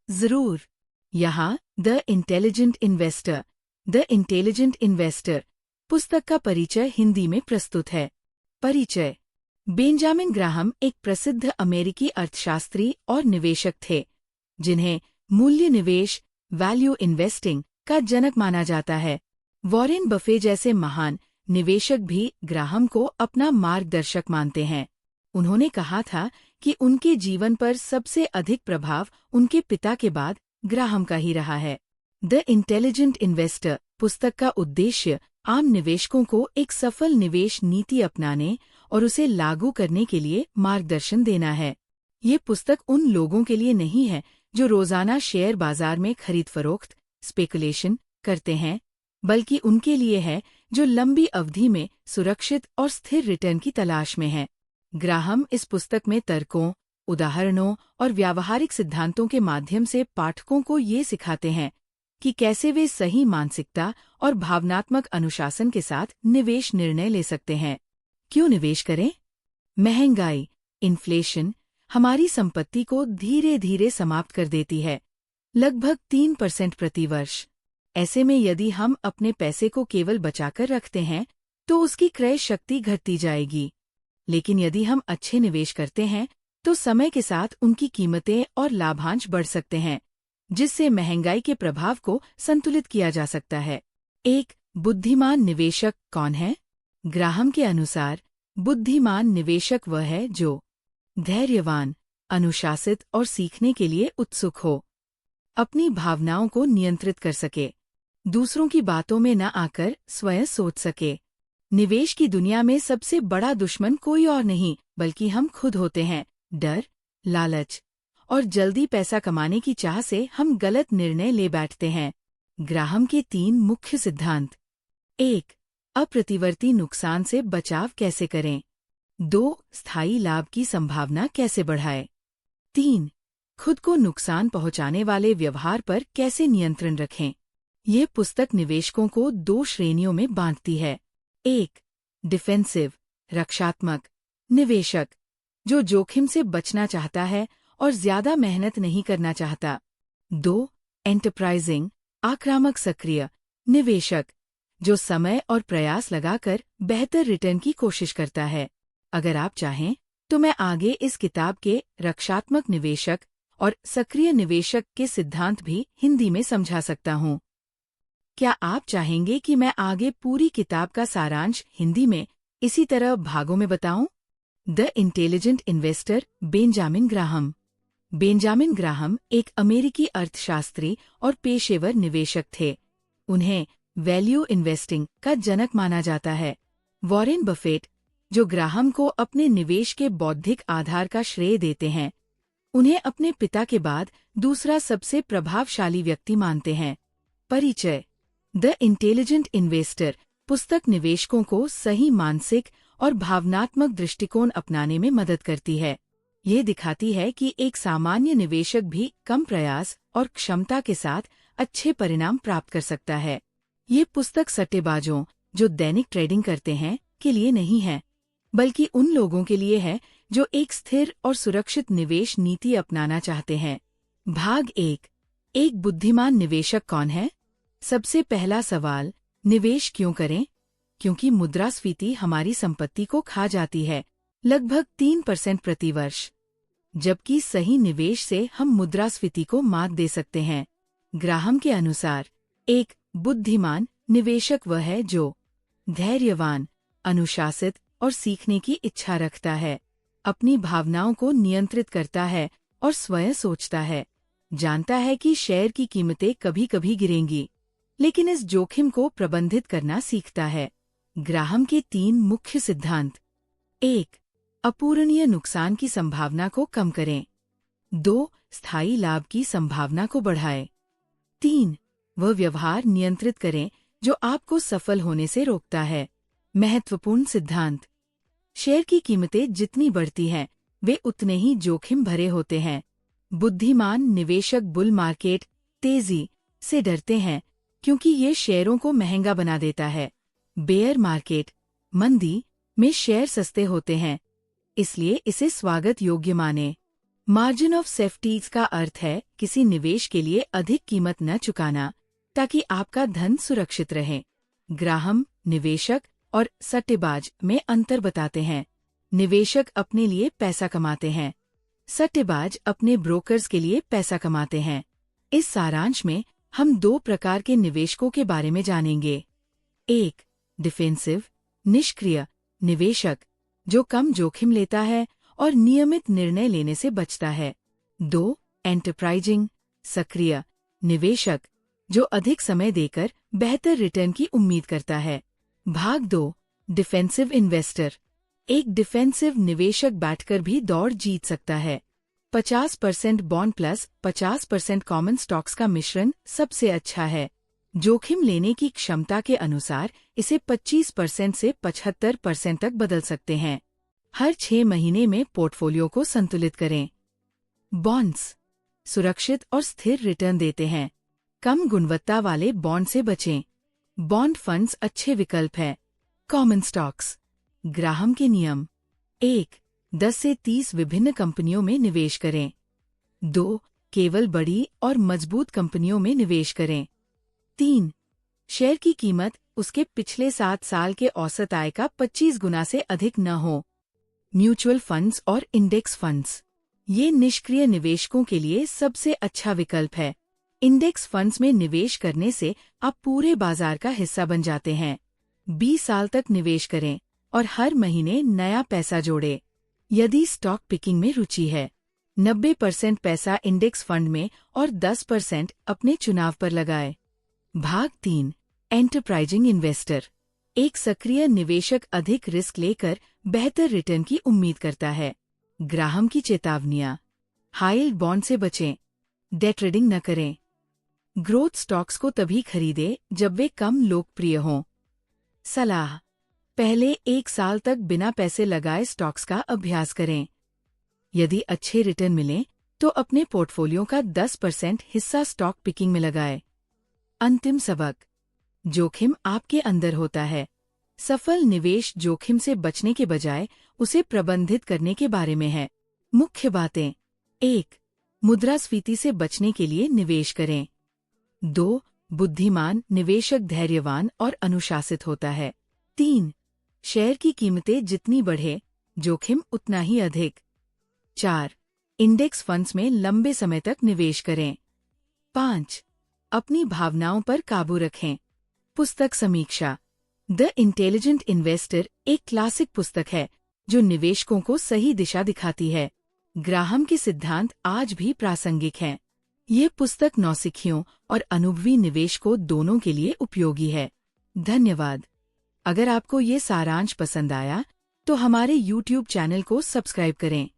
जरूर। यहाँ the intelligent investor पुस्तक का परिचय हिंदी में प्रस्तुत है। परिचय। बेंजामिन ग्राहम एक प्रसिद्ध अमेरिकी अर्थशास्त्री और निवेशक थे, जिन्हें मूल्य निवेश वैल्यू इन्वेस्टिंग का जनक माना जाता है। वॉरेन बफे जैसे महान निवेशक भी ग्राहम को अपना मार्गदर्शक मानते हैं। उन्होंने कहा था कि उनके जीवन पर सबसे अधिक प्रभाव उनके पिता के बाद ग्राहम का ही रहा है। द इंटेलिजेंट इन्वेस्टर पुस्तक का उद्देश्य आम निवेशकों को एक सफल निवेश नीति अपनाने और उसे लागू करने के लिए मार्गदर्शन देना है। ये पुस्तक उन लोगों के लिए नहीं है जो रोजाना शेयर बाजार में खरीद फरोख्त स्पेकुलेशन करते हैं, बल्कि उनके लिए है जो लंबी अवधि में सुरक्षित और स्थिर रिटर्न की तलाश में हैं। ग्राहम इस पुस्तक में तर्कों, उदाहरणों और व्यावहारिक सिद्धांतों के माध्यम से पाठकों को ये सिखाते हैं कि कैसे वे सही मानसिकता और भावनात्मक अनुशासन के साथ निवेश निर्णय ले सकते हैं। क्यों निवेश करें? महंगाई, इन्फ्लेशन हमारी संपत्ति को धीरे धीरे समाप्त कर देती है, लगभग 3% प्रति वर्ष। ऐसे में यदि हम अपने पैसे को केवल बचाकर रखते हैं तो उसकी क्रय शक्ति घटती जाएगी। लेकिन यदि हम अच्छे निवेश करते हैं तो समय के साथ उनकी कीमतें और लाभांश बढ़ सकते हैं, जिससे महंगाई के प्रभाव को संतुलित किया जा सकता है। एक बुद्धिमान निवेशक कौन है? ग्राहम के अनुसार बुद्धिमान निवेशक वह है जो धैर्यवान, अनुशासित और सीखने के लिए उत्सुक हो, अपनी भावनाओं को नियंत्रित कर सके, दूसरों की बातों में न आकर स्वयं सोच सके। निवेश की दुनिया में सबसे बड़ा दुश्मन कोई और नहीं बल्कि हम खुद होते हैं। डर, लालच और जल्दी पैसा कमाने की चाह से हम गलत निर्णय ले बैठते हैं। ग्राहम के 3 मुख्य सिद्धांत। 1. अप्रतिवर्ती नुकसान से बचाव कैसे करें। 2. स्थायी लाभ की संभावना कैसे बढ़ाएं। 3. खुद को नुकसान पहुंचाने वाले व्यवहार पर कैसे नियंत्रण रखें। ये पुस्तक निवेशकों को 2 श्रेणियों में बांटती है। 1. डिफेंसिव, रक्षात्मक निवेशक, जो जोखिम से बचना चाहता है और ज्यादा मेहनत नहीं करना चाहता। 2. एंटरप्राइजिंग, आक्रामक सक्रिय निवेशक, जो समय और प्रयास लगाकर बेहतर रिटर्न की कोशिश करता है। अगर आप चाहें तो मैं आगे इस किताब के रक्षात्मक निवेशक और सक्रिय निवेशक के सिद्धांत भी हिंदी में समझा सकता हूँ। क्या आप चाहेंगे कि मैं आगे पूरी किताब का सारांश हिंदी में इसी तरह भागों में बताऊं? The intelligent investor Benjamin Graham. Benjamin Graham एक अमेरिकी अर्थशास्त्री और पेशेवर निवेशक थे। उन्हें वैल्यू इन्वेस्टिंग का जनक माना जाता है। वॉरेन बफेट, जो ग्राहम को अपने निवेश के बौद्धिक आधार का श्रेय देते हैं, उन्हें अपने पिता के बाद दूसरा सबसे प्रभावशाली व्यक्ति मानते हैं। परिचय। द इंटेलिजेंट इन्वेस्टर पुस्तक निवेशकों को सही मानसिक और भावनात्मक दृष्टिकोण अपनाने में मदद करती है। ये दिखाती है कि एक सामान्य निवेशक भी कम प्रयास और क्षमता के साथ अच्छे परिणाम प्राप्त कर सकता है। ये पुस्तक सट्टेबाजों जो दैनिक ट्रेडिंग करते हैं के लिए नहीं है, बल्कि उन लोगों के लिए है जो एक स्थिर और सुरक्षित निवेश नीति अपनाना चाहते हैं। भाग 1। एक बुद्धिमान निवेशक कौन है? सबसे पहला सवाल, निवेश क्यों करें? क्योंकि मुद्रास्फीति हमारी संपत्ति को खा जाती है, लगभग 3% प्रति वर्ष, जबकि सही निवेश से हम मुद्रास्फीति को मात दे सकते हैं। ग्राहम के अनुसार एक बुद्धिमान निवेशक वह है जो धैर्यवान, अनुशासित और सीखने की इच्छा रखता है, अपनी भावनाओं को नियंत्रित करता है और स्वयं सोचता है, जानता है कि शेयर की कीमतें कभी कभी गिरेंगी, लेकिन इस जोखिम को प्रबंधित करना सीखता है। ग्राहम के 3 मुख्य सिद्धांत। 1. अपूरणीय नुकसान की संभावना को कम करें। 2. स्थायी लाभ की संभावना को बढ़ाएं। 3. वह व्यवहार नियंत्रित करें जो आपको सफल होने से रोकता है। महत्वपूर्ण सिद्धांत। शेयर की कीमतें जितनी बढ़ती हैं, वे उतने ही जोखिम भरे होते हैं। बुद्धिमान निवेशक बुल मार्केट तेजी से डरते हैं क्योंकि ये शेयरों को महंगा बना देता है। बेयर मार्केट मंदी में शेयर सस्ते होते हैं, इसलिए इसे स्वागत योग्य माने। मार्जिन ऑफ सेफ्टी का अर्थ है किसी निवेश के लिए अधिक कीमत न चुकाना ताकि आपका धन सुरक्षित रहे। ग्राहम निवेशक और सट्टेबाज में अंतर बताते हैं। निवेशक अपने लिए पैसा कमाते हैं, सट्टेबाज अपने ब्रोकर्स के लिए पैसा कमाते हैं। इस सारांश में हम दो प्रकार के निवेशकों के बारे में जानेंगे। एक, डिफेंसिव निष्क्रिय निवेशक जो कम जोखिम लेता है और नियमित निर्णय लेने से बचता है। 2, एंटरप्राइजिंग सक्रिय निवेशक जो अधिक समय देकर बेहतर रिटर्न की उम्मीद करता है। भाग 2, डिफेंसिव इन्वेस्टर। एक डिफेंसिव निवेशक बैठकर भी दौड़ जीत सकता है। 50% बॉन्ड प्लस 50% कॉमन स्टॉक्स का मिश्रण सबसे अच्छा है। जोखिम लेने की क्षमता के अनुसार इसे 25% से 75% तक बदल सकते हैं। हर 6 महीने में पोर्टफोलियो को संतुलित करें। बॉन्ड्स सुरक्षित और स्थिर रिटर्न देते हैं। कम गुणवत्ता वाले बॉन्ड से बचें। बॉन्ड फंड्स अच्छे विकल्प हैं। कॉमन स्टॉक्स ग्राहम के नियम। 1, 10 से 30 विभिन्न कंपनियों में निवेश करें। 2, केवल बड़ी और मजबूत कंपनियों में निवेश करें। 3, शेयर की कीमत उसके पिछले 7 साल के औसत आय का 25 गुना से अधिक न हो। म्यूचुअल फंड्स और इंडेक्स फंड्स ये निष्क्रिय निवेशकों के लिए सबसे अच्छा विकल्प है। इंडेक्स फंड्स में निवेश करने से आप पूरे बाजार का हिस्सा बन जाते हैं। 20 साल तक निवेश करें और हर महीने नया पैसा जोड़ें। यदि स्टॉक पिकिंग में रुचि है, 90% पैसा इंडेक्स फंड में और 10% अपने चुनाव पर लगाएं। भाग 3, एंटरप्राइजिंग इन्वेस्टर। एक सक्रिय निवेशक अधिक रिस्क लेकर बेहतर रिटर्न की उम्मीद करता है। ग्राहम की चेतावनियां। हाई यील्ड बॉन्ड से बचें। डे ट्रेडिंग न करें। ग्रोथ स्टॉक्स को तभी खरीदें जब वे कम लोकप्रिय हों। सलाह, पहले 1 साल तक बिना पैसे लगाए स्टॉक्स का अभ्यास करें। यदि अच्छे रिटर्न मिलें तो अपने पोर्टफोलियो का 10% हिस्सा स्टॉक पिकिंग में लगाएं। अंतिम सबक, जोखिम आपके अंदर होता है। सफल निवेश जोखिम से बचने के बजाय उसे प्रबंधित करने के बारे में है। मुख्य बातें। 1, मुद्रास्फीति से बचने के लिए निवेश करें। 2, बुद्धिमान निवेशक धैर्यवान और अनुशासित होता है। 3, शेयर की कीमतें जितनी बढ़े जोखिम उतना ही अधिक। 4, इंडेक्स फंड्स में लंबे समय तक निवेश करें। 5, अपनी भावनाओं पर काबू रखें। पुस्तक समीक्षा। द इंटेलिजेंट इन्वेस्टर एक क्लासिक पुस्तक है जो निवेशकों को सही दिशा दिखाती है। ग्राहम के सिद्धांत आज भी प्रासंगिक हैं। ये पुस्तक नौसिखियों और अनुभवी निवेशकों दोनों के लिए उपयोगी है। धन्यवाद। अगर आपको ये सारांश पसंद आया तो हमारे YouTube चैनल को सब्सक्राइब करें।